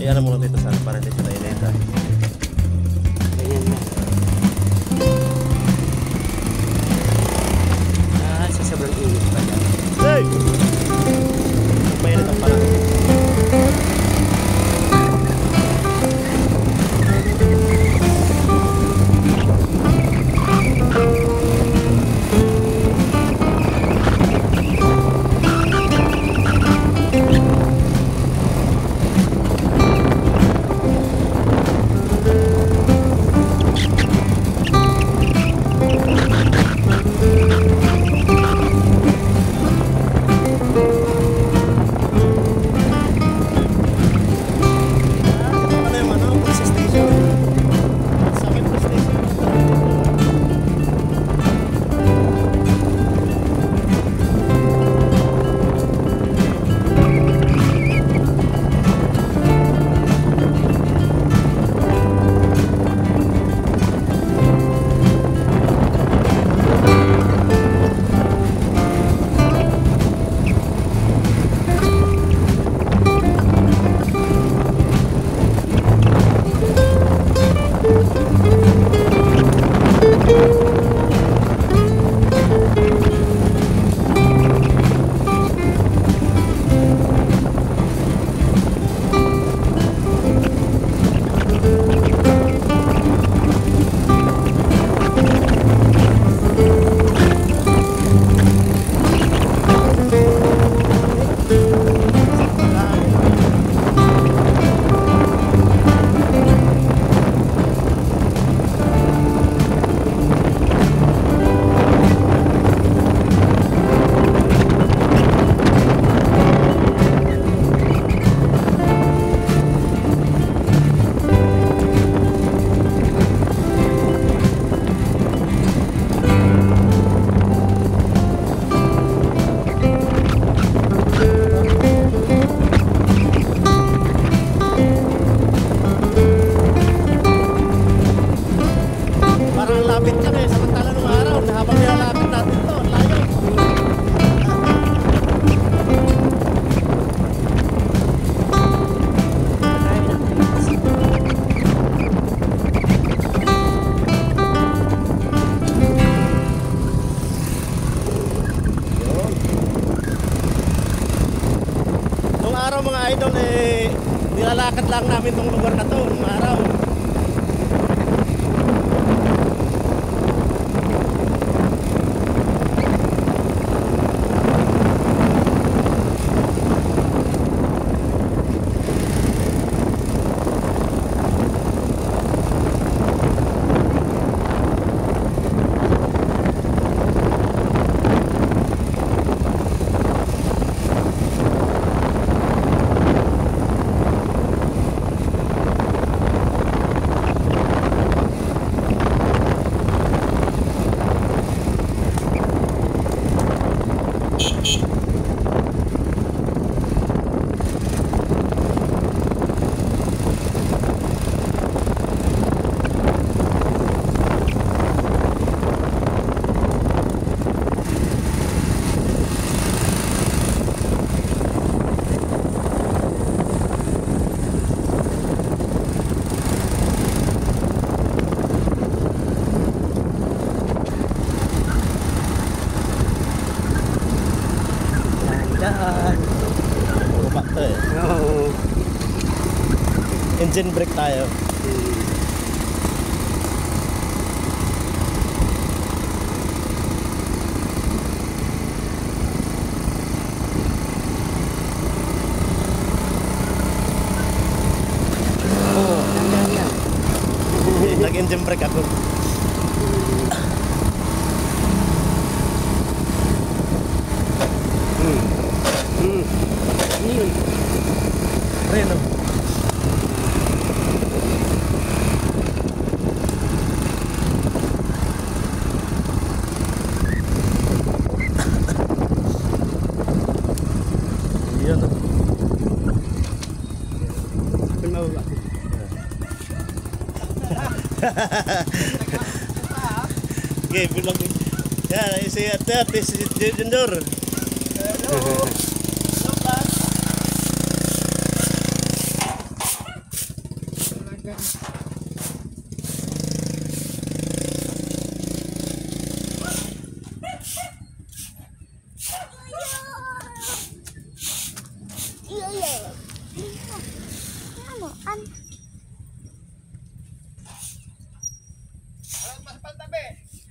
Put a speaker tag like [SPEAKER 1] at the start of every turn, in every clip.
[SPEAKER 1] Iyan mo lang dito sana para hindi siya nainit ha.
[SPEAKER 2] Ganyan na. Sa sobrang init pa dyan.
[SPEAKER 1] Hey! Mainit ang pala. Mga idol nilalakad lang namin tong lugar na to nung araw. Engine brake tayo. Nag-engine brake ako. Ayun o. Yun o. Okay, bilang yan, si Atat, si Junior. Hello.
[SPEAKER 3] din.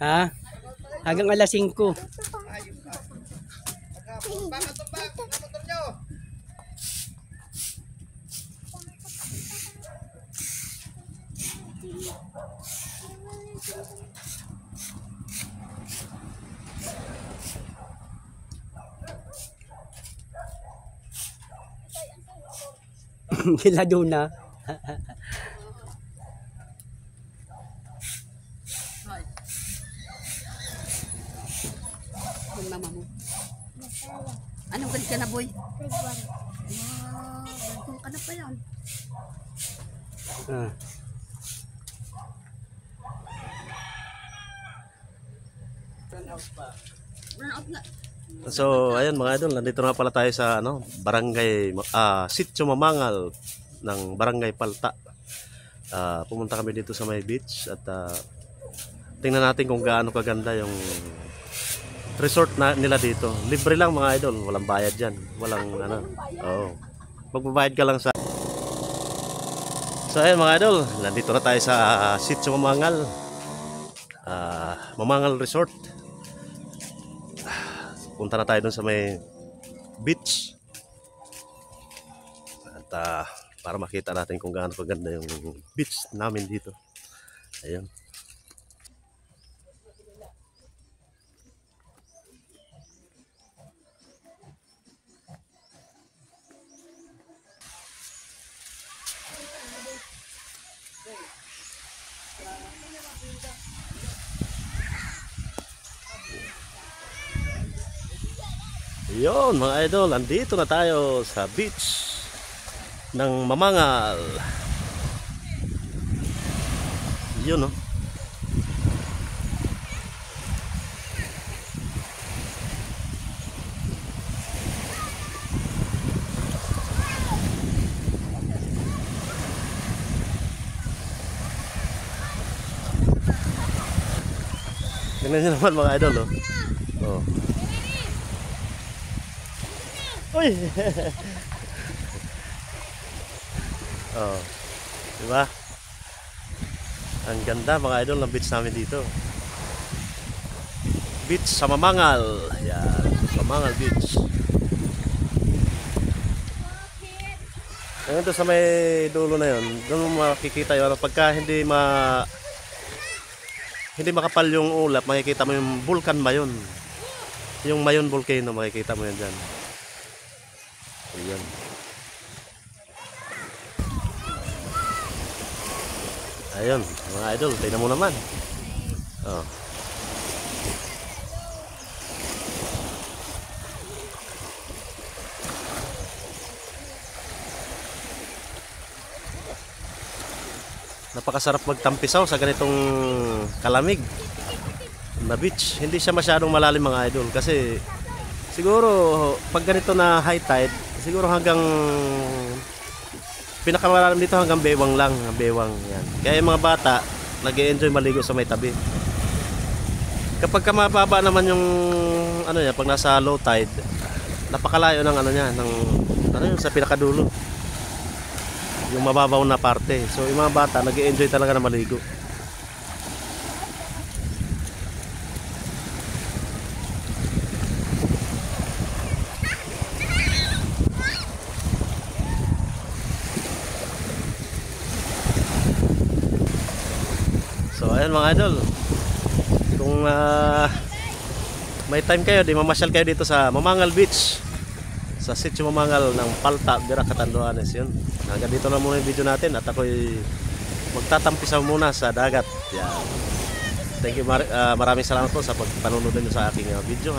[SPEAKER 2] Ha? Hanggang alas 5. Kila Duna.
[SPEAKER 3] Yung mama mo. Anong grade ka na, boy?
[SPEAKER 4] Grade 1.
[SPEAKER 3] Kung ka na pa yan.
[SPEAKER 2] Ah.
[SPEAKER 3] Run out na.
[SPEAKER 1] So, ayan mga idol, nandito na pala tayo sa barangay, Sitio Mamangal ng Barangay Palta. Pumunta kami dito sa may beach at tingnan natin kung gaano kaganda yung resort nila dito. Libre lang mga idol, walang bayad dyan. Walang oo. Magbabayad ka lang sa... So, ayan mga idol, nandito na tayo sa Sitio Mamangal. Mamangal Resort. Punta na tayo dun sa may beach at para makita natin kung gaano kaganda yung beach namin dito. Ayun. Yun mga idol, andito na tayo sa beach ng Mamangal. Yun oh. Tingnan nyo naman mga idol oh. Oh. Uy! Oh, diba? Ang ganda mga idol ng beach namin dito. Beach sa Mamangal. Ayan, Mamangal Beach. Ngayon to sa may dulo na yun, doon makikita yun. Pagka hindi makapal yung ulap, makikita mo yung vulkan Mayon. Yung Mayon volcano, makikita mo yan dyan. Ayan. Ayun, mga idol, tingnan mo naman. Oh. Napakasarap magtampisaw sa ganitong kalamig na beach. Hindi siya masyadong malalim mga idol kasi siguro pag ganito na high tide, siguro hanggang pinakamalalim dito hanggang bewang lang, bewang yan. Kaya yung mga bata nag-e-enjoy maligo sa may tabi. Kapag mababa naman yung niya, pag nasa low tide, napakalayo ng niya, ng yun, sa pinakadulo. Yung mababaw na parte. So yung mga bata nag-e-enjoy talaga na maligo. So ayan mga idol, kung may time kayo, di mamasyal kayo dito sa Mamangal Beach, sa Sitio Mamangal ng Palta, Bira, Catanduanes. Yun, hanggang dito na muna yung video natin at ako'y magtatampisaw muna sa dagat. Yan. Thank you, maraming salamat po sa pagpanunood nyo sa aking video.